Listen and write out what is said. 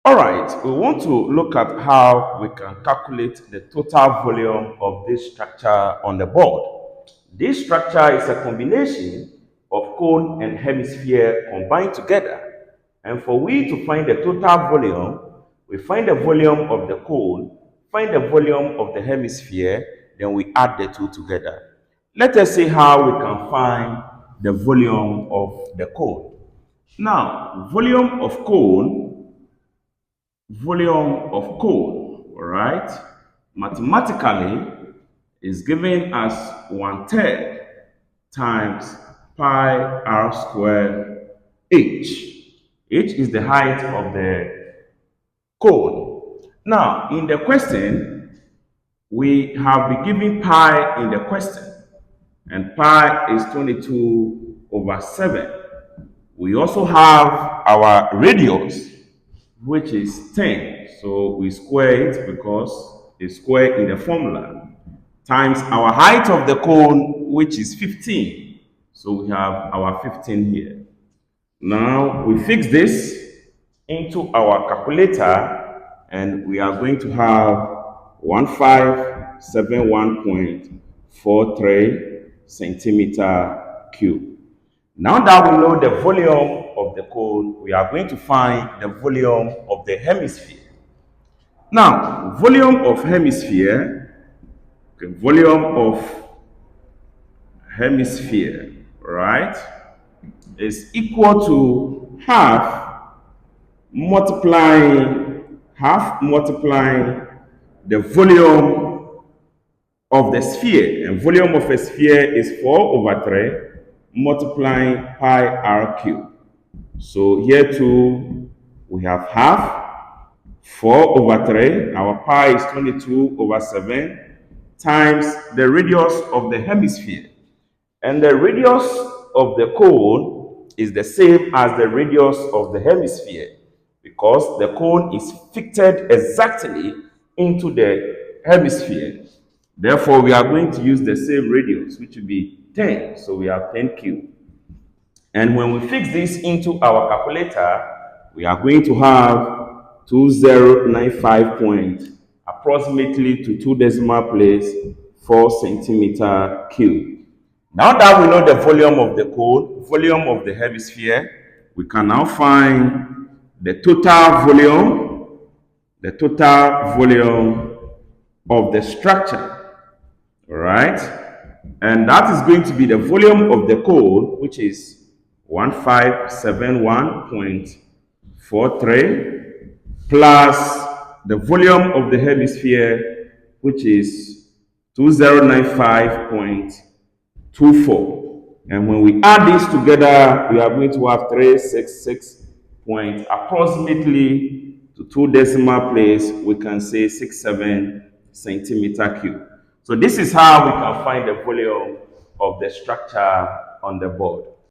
All right, we want to look at how we can calculate the total volume of this structure on the board. This structure is a combination of cone and hemisphere combined together. And for we to find the total volume, we find the volume of the cone, find the volume of the hemisphere, then we add the two together. Let us see how we can find the volume of the cone. Now, volume of cone, all right, mathematically is given as 1/3 times pi r squared h. H is the height of the cone. Now, in the question, we have been given pi in the question, and pi is 22/7. We also have our radius, which is 10. So we square it because it's square in the formula, times our height of the cone, which is 15. So we have our 15 here. Now we fix this into our calculator, and we are going to have 1571.43 centimeter cube. Now that we know the volume of the cone, we are going to find the volume of the hemisphere. Now, volume of hemisphere, right, is equal to half multiplying the volume of the sphere, and volume of a sphere is 4/3 multiplying pi r cube. So here too we have half, 4/3, our pi is 22/7, times the radius of the hemisphere. And the radius of the cone is the same as the radius of the hemisphere, because the cone is fitted exactly into the hemisphere. Therefore, we are going to use the same radius, which will be 10. So we have 10 cubed. And when we fix this into our calculator, we are going to have 2095 point, approximately to 2 decimal place, 4 centimeter cube. Now that we know the volume of the cone, volume of the hemisphere, we can now find the total volume of the structure, all right? And that is going to be the volume of the cone, which is 1571.43, plus the volume of the hemisphere, which is 2095.24. And when we add these together, we are going to have 366 point, approximately to 2 decimal place, we can say 67 centimeter cube. So this is how we can find the volume of the structure on the board.